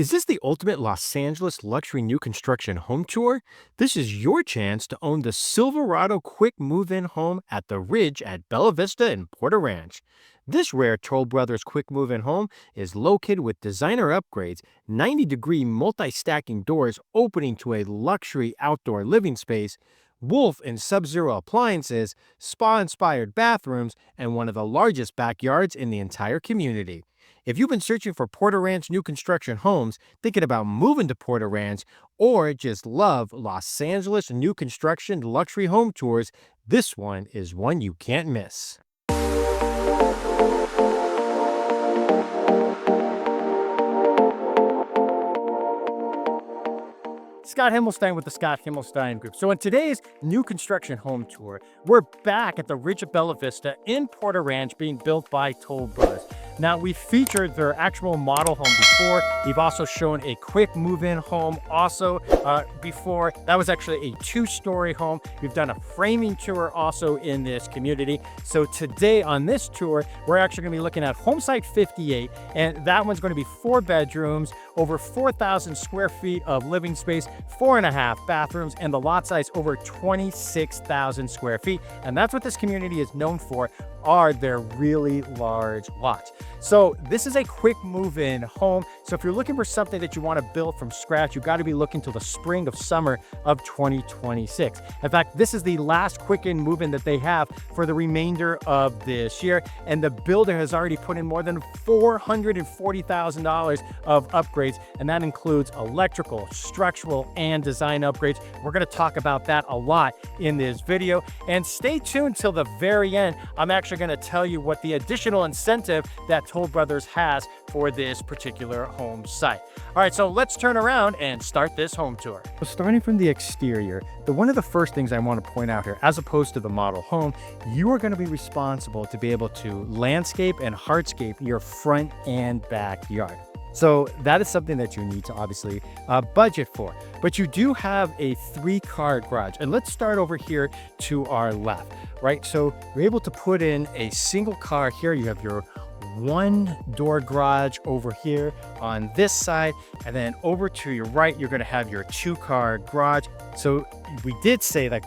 Is this the ultimate Los Angeles luxury new construction home tour? This is your chance to own the Silverado quick move-in home at the Ridge at Bella Vista in Porter Ranch. This rare Toll Brothers quick move-in home is located with designer upgrades, 90-degree multi-stacking doors opening to a luxury outdoor living space, Wolf and Sub-Zero appliances, spa-inspired bathrooms, and one of the largest backyards in the entire community. If you've been searching for Porter Ranch new construction homes, thinking about moving to Porter Ranch, or just love Los Angeles new construction luxury home tours, this one is one you can't miss. Scott Himmelstein with the Scott Himmelstein Group. So in today's new construction home tour, we're back at the Ridge of Bella Vista in Porter Ranch being built by Toll Brothers. Now, we featured their actual model home before. We've also shown a quick move-in home also before. That was actually a two-story home. We've done a framing tour also in this community. So today on this tour, we're actually going to be looking at home site 58, and that one's going to be 4 bedrooms, over 4,000 square feet of living space, 4.5 bathrooms, and the lot size over 26,000 square feet. And that's what this community is known for, are their really large lots. So this is a quick move-in home. So if you're looking for something that you want to build from scratch, you got to be looking till the spring of summer of 2026. In fact, this is the last quick-in move-in that they have for the remainder of this year. And the builder has already put in more than $440,000 of upgrades. And that includes electrical, structural, and design upgrades. We're going to talk about that a lot in this video. And stay tuned till the very end. I'm actually going to tell you what the additional incentive that Toll Brothers has for this particular home site. All right, so let's turn around and start this home tour. So starting from the exterior, one of the first things I want to point out here, as opposed to the model home, you are going to be responsible to be able to landscape and hardscape your front and backyard. So that is something that you need to obviously budget for. But you do have a 3-car garage. And let's start over here to our left, right? So you're able to put in a single car here. You have your 1-door garage over here on this side, and then over to your right, you're going to have your 2-car garage. So we did say that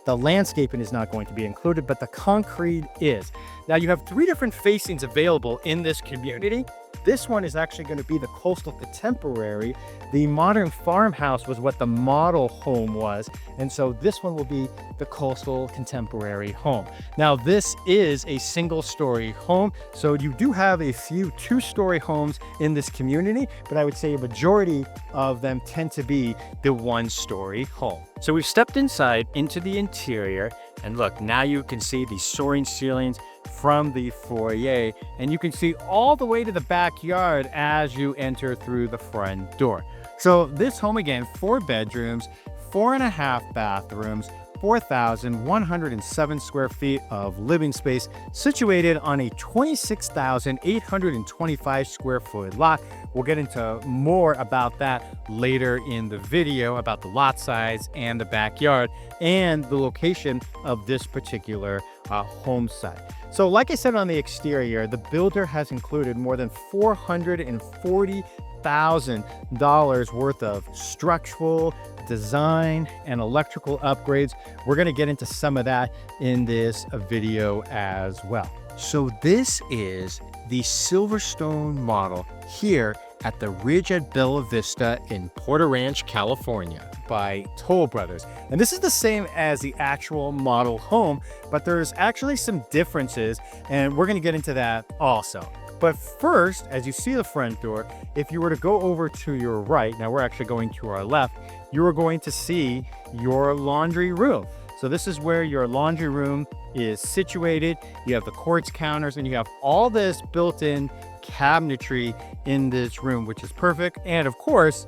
the landscaping is not going to be included, but the concrete is. Now you have 3 different facings available in this community. This one is actually going to be the coastal contemporary. The modern farmhouse was what the model home was. And so this one will be the coastal contemporary home. Now, this is a single-story home. So you do have a few 2-story homes in this community, but I would say a majority of them tend to be the 1-story home. So we've stepped inside into the interior, and look, now you can see the soaring ceilings from the foyer, and you can see all the way to the backyard as you enter through the front door. So this home, again, 4 bedrooms, 4.5 bathrooms, 4,107 square feet of living space, situated on a 26,825 square foot lot. We'll get into more about that later in the video, about the lot size and the backyard and the location of this particular home site. So like I said, on the exterior, the builder has included more than $440,000 worth of structural, design, and electrical upgrades. We're going to get into some of that in this video as well. So this is the Silverstone model here at the Ridge at Bella Vista in Porter Ranch, California by Toll Brothers. And this is the same as the actual model home, but there's actually some differences, and we're going to get into that also. But first, as you see the front door, if you were to go over to your right, now we're actually going to our left, you are going to see your laundry room. So this is where your laundry room is situated. You have the quartz counters, and you have all this built-in cabinetry in this room, which is perfect. And of course,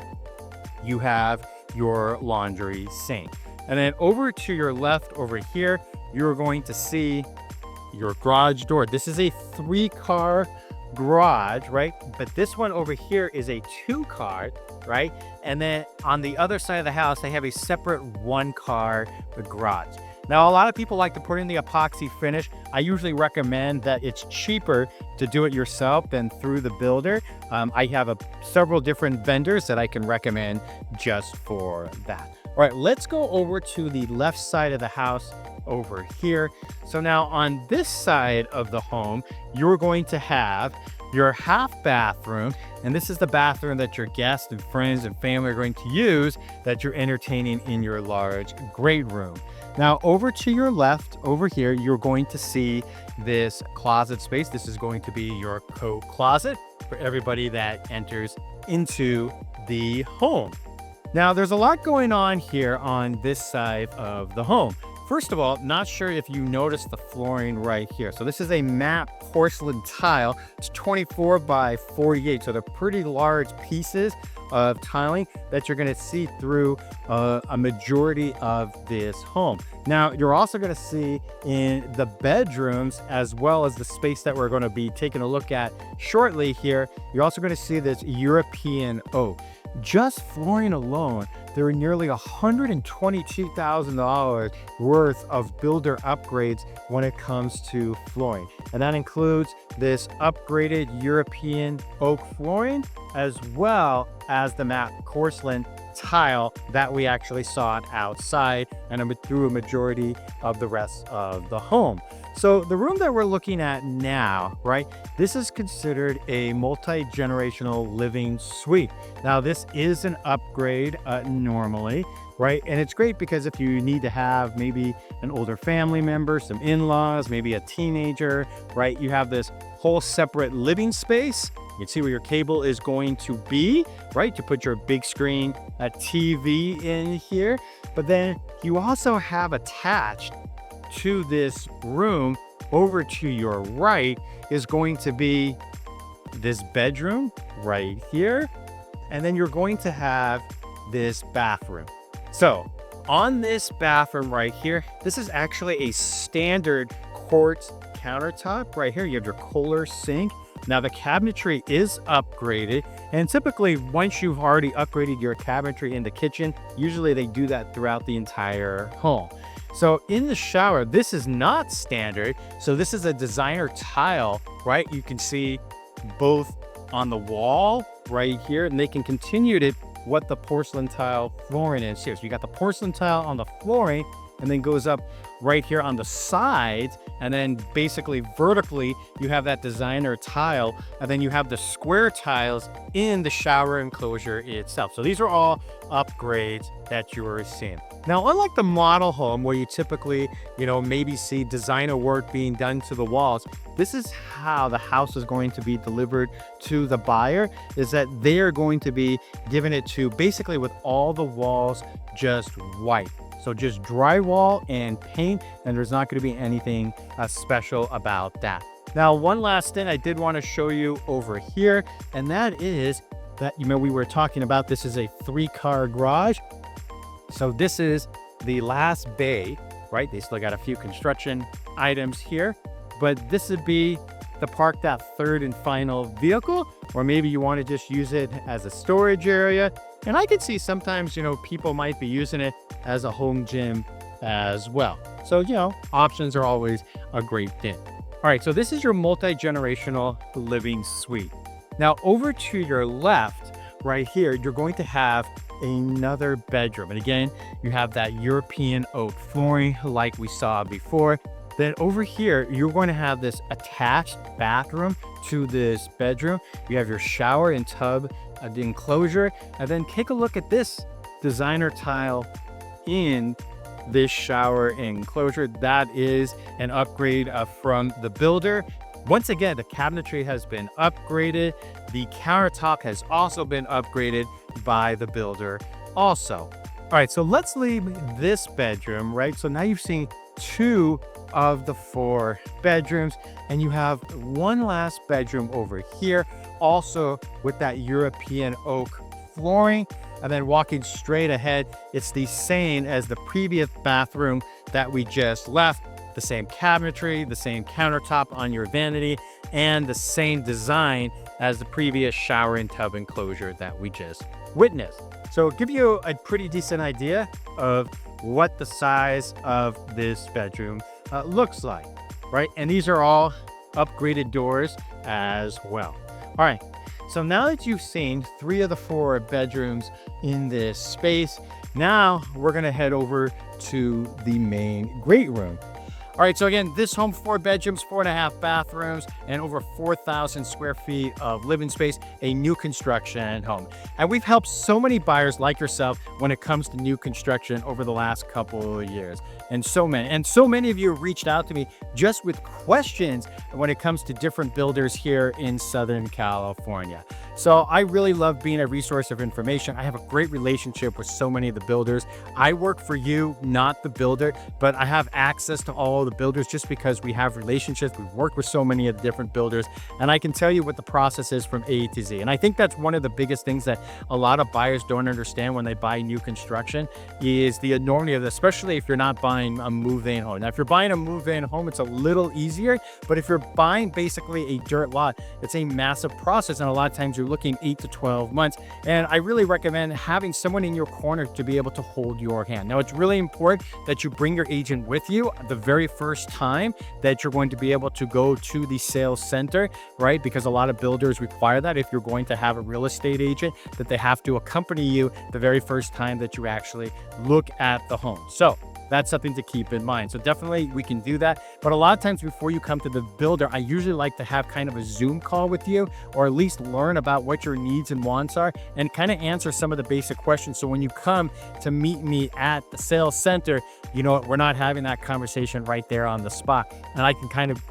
you have your laundry sink. And then over to your left over here, you're going to see your garage door. This is a 3-car garage, right? But this one over here is a 2-car, right? And then on the other side of the house, they have a separate 1-car garage. Now, a lot of people like to put in the epoxy finish. I usually recommend that it's cheaper to do it yourself than through the builder. I have several different vendors that I can recommend just for that. All right, let's go over to the left side of the house over here. So now on this side of the home, you're going to have your half bathroom, and this is the bathroom that your guests and friends and family are going to use that you're entertaining in your large great room. Now over to your left over here, you're going to see this closet space. This is going to be your coat closet for everybody that enters into the home. Now there's a lot going on here on this side of the home. First of all, not sure if you noticed the flooring right here. So this is a matte porcelain tile. It's 24 by 48. So they're pretty large pieces of tiling that you're going to see through a majority of this home. Now, you're also going to see in the bedrooms, as well as the space that we're going to be taking a look at shortly here, you're also going to see this European oak. Just flooring alone, there are nearly $122,000 worth of builder upgrades when it comes to flooring. And that includes this upgraded European oak flooring, as well as the matte porcelain tile that we actually saw outside and through a majority of the rest of the home. So the room that we're looking at now, right, this is considered a multi-generational living suite. Now this is an upgrade normally, right? And it's great because if you need to have maybe an older family member, some in-laws, maybe a teenager, right? You have this whole separate living space. You can see where your cable is going to be, right? To put your big screen TV in here. But then you also have attached to this room over to your right is going to be this bedroom right here. And then you're going to have this bathroom. So on this bathroom right here, this is actually a standard quartz countertop right here. You have your Kohler sink. Now the cabinetry is upgraded, and typically once you've already upgraded your cabinetry in the kitchen, usually they do that throughout the entire home. So in the shower, this is not standard. So this is a designer tile, right? You can see both on the wall right here, and they can continue to what the porcelain tile flooring is here. So you got the porcelain tile on the flooring, and then goes up right here on the sides, and then basically vertically you have that designer tile, and then you have the square tiles in the shower enclosure itself. So these are all upgrades that you are seeing. Now, unlike the model home where you typically, maybe see designer work being done to the walls, this is how the house is going to be delivered to the buyer, is that they are going to be giving it to basically with all the walls just white. So just drywall and paint, and there's not going to be anything special about that. Now, one last thing I did want to show you over here, and that is that, we were talking about this is a 3-car garage. So this is the last bay, right? They still got a few construction items here, but this would be to park that third and final vehicle, or maybe you want to just use it as a storage area. And I can see sometimes, people might be using it as a home gym as well. So, options are always a great thing. All right, so this is your multi-generational living suite. Now, over to your left, right here, you're going to have another bedroom. And again, you have that European oak flooring like we saw before. Then over here, you're going to have this attached bathroom to this bedroom. You have your shower and tub, the enclosure, and then take a look at this designer tile in this shower enclosure. That is an upgrade from the builder. Once again, the cabinetry has been upgraded. The countertop has also been upgraded by the builder also. All right, so let's leave this bedroom, right? So now you've seen 2 of the 4 bedrooms, and you have one last bedroom over here, also with that European oak flooring. And then walking straight ahead, it's the same as the previous bathroom that we just left. The same cabinetry, the same countertop on your vanity, and the same design as the previous shower and tub enclosure that we just witnessed. So give you a pretty decent idea of what the size of this bedroom looks like, right? And these are all upgraded doors as well. All right, so now that you've seen 3 of the 4 bedrooms in this space, now we're gonna head over to the main great room. All right, so again, this home, 4 bedrooms, 4.5 bathrooms, and over 4,000 square feet of living space, a new construction home. And we've helped so many buyers like yourself when it comes to new construction over the last couple of years. And so many of you have reached out to me just with questions when it comes to different builders here in Southern California. So I really love being a resource of information. I have a great relationship with so many of the builders. I work for you, not the builder, but I have access to all the builders just because we have relationships. We've worked with so many of the different builders, and I can tell you what the process is from A to Z. And I think that's one of the biggest things that a lot of buyers don't understand when they buy new construction is the enormity of this, especially if you're not buying a move-in home. Now, if you're buying a move-in home, it's a little easier, but if you're buying basically a dirt lot, it's a massive process, and a lot of times you're looking 8 to 12 months. And I really recommend having someone in your corner to be able to hold your hand. Now, it's really important that you bring your agent with you the very first time that you're going to be able to go to the sales center, right? Because a lot of builders require that if you're going to have a real estate agent, that they have to accompany you the very first time that you actually look at the home. So that's something to keep in mind. So definitely we can do that. But a lot of times before you come to the builder, I usually like to have kind of a Zoom call with you, or at least learn about what your needs and wants are and kind of answer some of the basic questions. So when you come to meet me at the sales center, you know, we're not having that conversation right there on the spot. And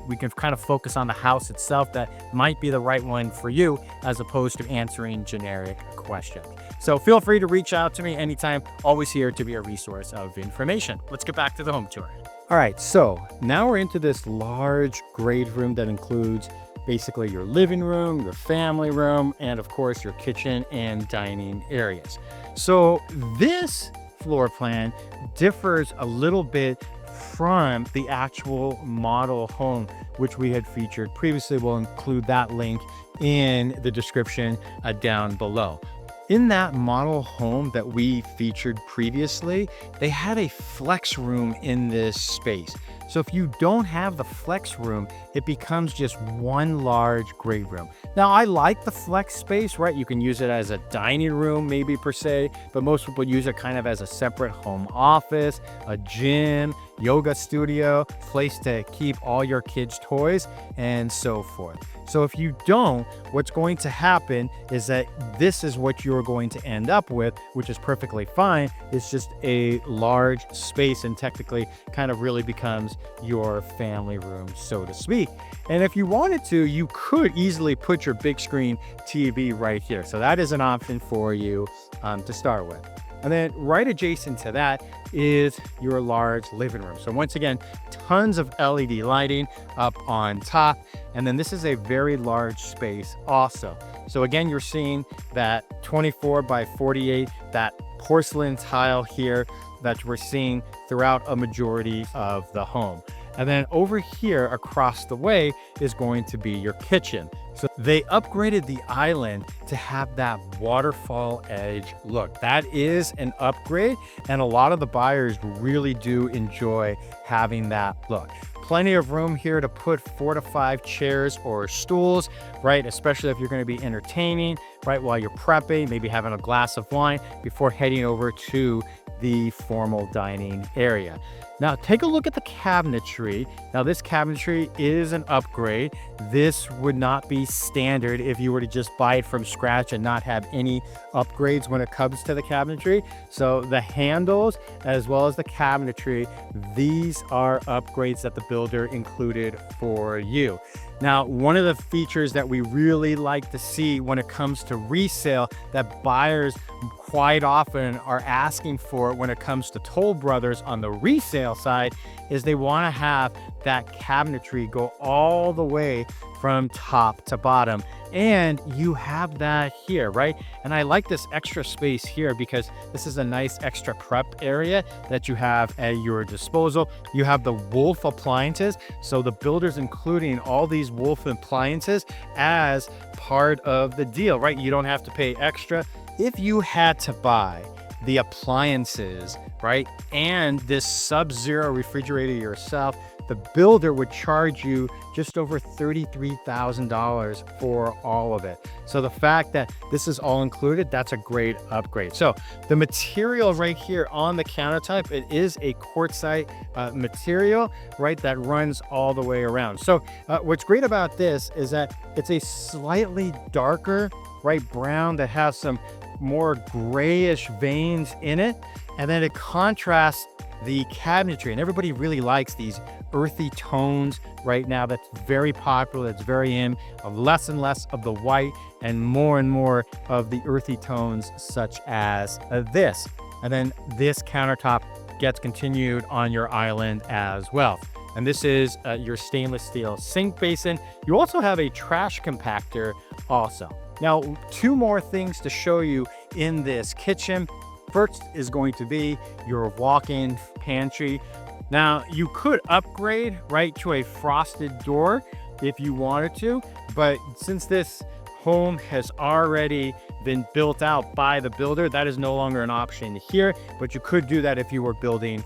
we can kind of focus on the house itself that might be the right one for you as opposed to answering generic questions. So feel free to reach out to me anytime. Always here to be a resource of information. Let's get back to the home tour. All right, so now we're into this large great room that includes basically your living room, your family room, and of course your kitchen and dining areas. So this floor plan differs a little bit from the actual model home, which we had featured previously. We'll include that link in the description down below. In that model home that we featured previously, they had a flex room in this space. So if you don't have the flex room, it becomes just one large great room. Now, I like the flex space, right? You can use it as a dining room, maybe per se, but most people use it kind of as a separate home office, a gym, yoga studio, place to keep all your kids' toys, and so forth. So if you don't, what's going to happen is that this is what you're going to end up with, which is perfectly fine. It's just a large space and technically kind of really becomes your family room, so to speak. And if you wanted to, you could easily put your big screen TV right here. So that is an option for you to start with. And then right adjacent to that is your large living room. So once again, tons of LED lighting up on top. And then this is a very large space also. So again, you're seeing that 24 by 48, that porcelain tile here that we're seeing throughout a majority of the home. And then over here across the way is going to be your kitchen. So they upgraded the island to have that waterfall edge look. That is an upgrade, and a lot of the buyers really do enjoy having that look. Plenty of room here to put 4 to 5 chairs or stools, right? Especially if you're going to be entertaining, right? While you're prepping, maybe having a glass of wine before heading over to the formal dining area. Now take a look at the cabinetry. Now this cabinetry is an upgrade. This would not be standard if you were to just buy it from scratch and not have any upgrades when it comes to the cabinetry. So the handles as well as the cabinetry, these are upgrades that the builder included for you. Now, one of the features that we really like to see when it comes to resale that buyers quite often are asking for when it comes to Toll Brothers on the resale side is they want to have that cabinetry go all the way from top to bottom. And you have that here, right? And I like this extra space here because this is a nice extra prep area that you have at your disposal. You have the Wolf appliances. So the builder's including all these Wolf appliances as part of the deal, right? You don't have to pay extra. If you had to buy the appliances, right, and this Sub-Zero refrigerator yourself, the builder would charge you just over $33,000 for all of it. So the fact that this is all included, that's a great upgrade. So the material right here on the countertop, it is a quartzite material, right, that runs all the way around. So what's great about this is that it's a slightly darker, right, brown that has some more grayish veins in it. And then it contrasts the cabinetry, and everybody really likes these earthy tones right now. That's very popular. That's very in, of less and less of the white and more of the earthy tones, such as this. And then this countertop gets continued on your island as well. And this is your stainless steel sink basin. You also have a trash compactor also. Now, two more things to show you in this kitchen. First is going to be your walk-in pantry. Now, you could upgrade, right, to a frosted door if you wanted to, but since this home has already been built out by the builder, that is no longer an option here, but you could do that if you were building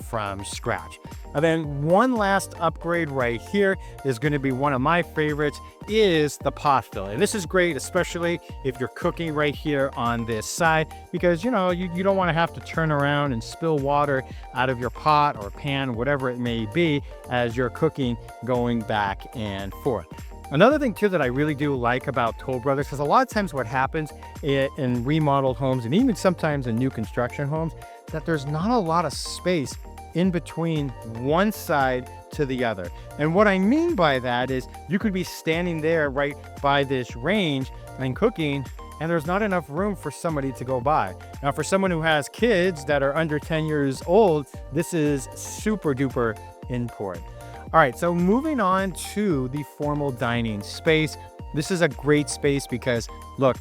from scratch. And then one last upgrade right here is going to be one of my favorites, is the pot filler. And this is great, especially if you're cooking right here on this side, because you know you don't want to have to turn around and spill water out of your pot or pan, whatever it may be, as you're cooking, going back and forth. Another thing too that I really do like about Toll Brothers, because a lot of times what happens in remodeled homes and even sometimes in new construction homes, that there's not a lot of space in between one side to the other. And what I mean by that is you could be standing there right by this range and cooking, and there's not enough room for somebody to go by. Now, for someone who has kids that are under 10 years old, this is super duper important. All right, so moving on to the formal dining space. This is a great space because, look,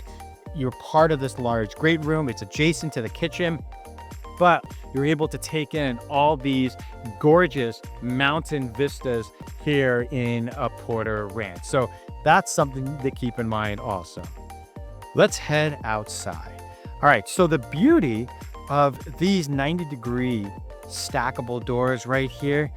you're part of this large great room. It's adjacent to the kitchen, but you're able to take in all these gorgeous mountain vistas here in a Porter Ranch. So that's something to keep in mind also. Let's head outside. All right, so the beauty of these 90-degree stackable doors right here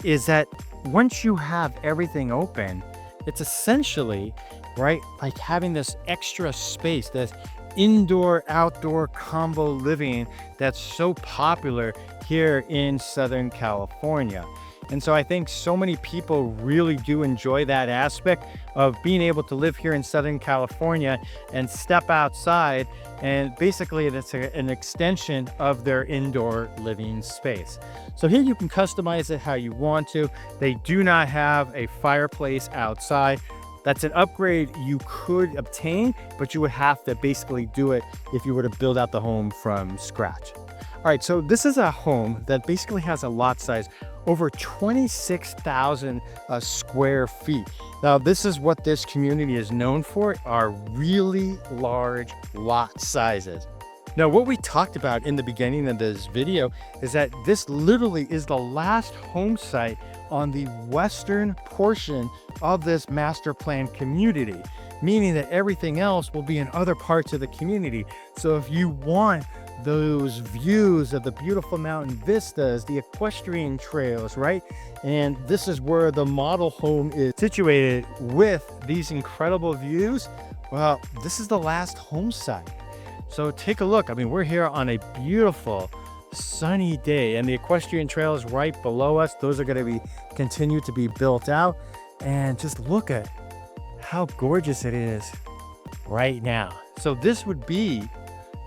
is that once you have everything open, it's essentially, right, like having this extra space, this indoor-outdoor combo living that's so popular here in Southern California. And so I think so many people really do enjoy that aspect of being able to live here in Southern California and step outside, and basically it's an extension of their indoor living space. So here you can customize it how you want to. They do not have a fireplace outside. That's an upgrade you could obtain, but you would have to basically do it if you were to build out the home from scratch. All right, so this is a home that basically has a lot size over 26,000 square feet. Now, this is what this community is known for, are really large lot sizes. Now, what we talked about in the beginning of this video is that this literally is the last home site on the western portion of this master plan community, meaning that everything else will be in other parts of the community. So if you want those views of the beautiful mountain vistas, the equestrian trails, right? And this is where the model home is situated with these incredible views. Well, this is the last home site. So take a look. I mean, we're here on a beautiful sunny day, and the equestrian trail is right below us. Those are going to be continue to be built out. And just look at how gorgeous it is right now. So this would be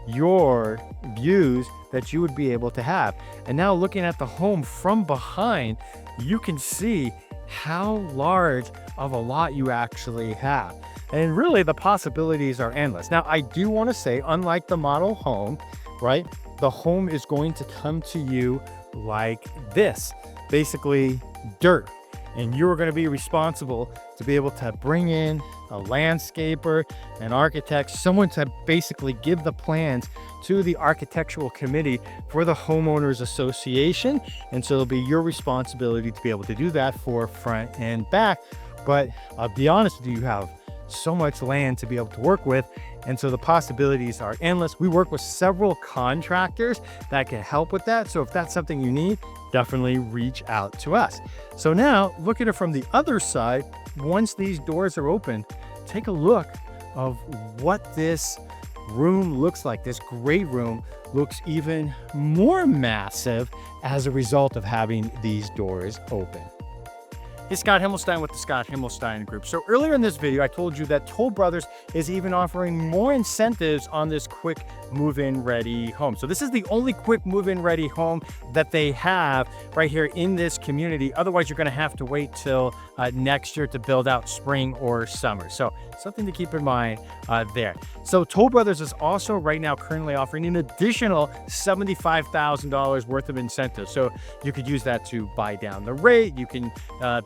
your views that you would be able to have. And now looking at the home from behind, you can see how large of a lot you actually have. And really the possibilities are endless. Now, I do want to say, unlike the model home, right, the home is going to come to you like this, basically dirt. and you're going to be responsible to be able to bring in a landscaper, an architect, someone to basically give the plans to the architectural committee for the homeowners association. And so it'll be your responsibility to be able to do that for front and back. But I'll be honest with you, you have so much land to be able to work with, and so the possibilities are endless. We work with several contractors that can help with that, so if that's something you need, definitely reach out to us. So now look at it from the other side. Once these doors are open, take a look of what this room looks like. This great room looks even more massive as a result of having these doors open. Hey, Scott Himmelstein with the Scott Himmelstein Group. So earlier in this video, I told you that Toll Brothers is even offering more incentives on this quick move-in ready home. So this is the only quick move-in ready home that they have right here in this community. Otherwise, you're going to have to wait till next year to build out spring or summer. So something to keep in mind there. So Toll Brothers is also right now currently offering an additional $75,000 worth of incentives. So you could use that to buy down the rate. You can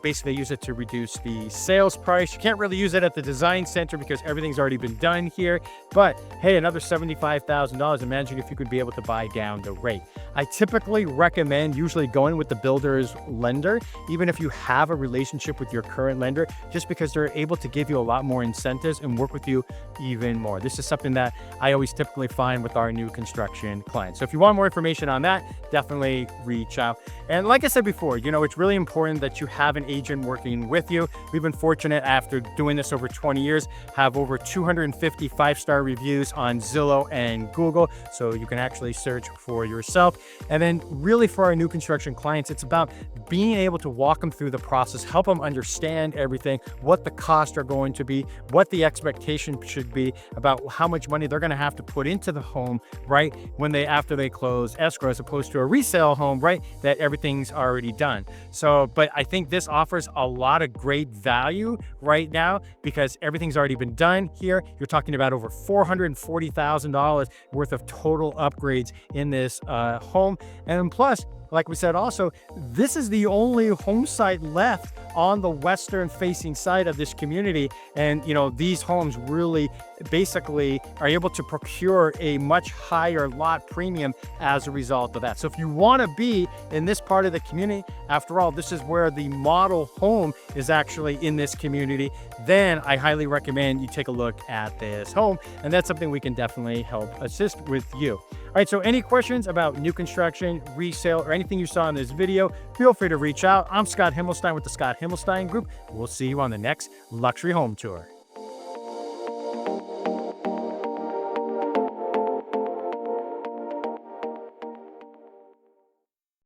basically use it to reduce the sales price. You can't really use it at the design center because everything's already been done here. But hey, another $75,000. Imagine if you could be able to buy down the rate. I typically recommend usually going with the builder's lender, even if you have a relationship with your current lender, just because they're able to give you a lot more incentives and work with you even more. This is something that I always typically find with our new construction clients. So if you want more information on that, definitely reach out. And like I said before, you know, it's really important that you have an agent working with you. We've been fortunate after doing this over 20 years, have over 250 five-star reviews on Zillow and Google. So you can actually search for yourself. And then really for our new construction clients, it's about being able to walk them through the process, help them understand everything, what the costs are going to be, what the expectation should be about how much money they're going to have to put into the home, right? When after they close escrow, as opposed to a resale home, right? That everything's already done. So, but I think this offers a lot of great value right now because everything's already been done here. You're talking about over $440,000 worth of total upgrades in this home. And plus, like we said, also, this is the only home site left on the western facing side of this community. And, you know, these homes really basically are able to procure a much higher lot premium as a result of that. So if you want to be in this part of the community, after all, this is where the model home is actually in this community, then I highly recommend you take a look at this home. And that's something we can definitely help assist with you. All right, so any questions about new construction, resale, or anything you saw in this video, feel free to reach out. I'm Scott Himmelstein with the Scott Himmelstein Group. We'll see you on the next luxury home tour.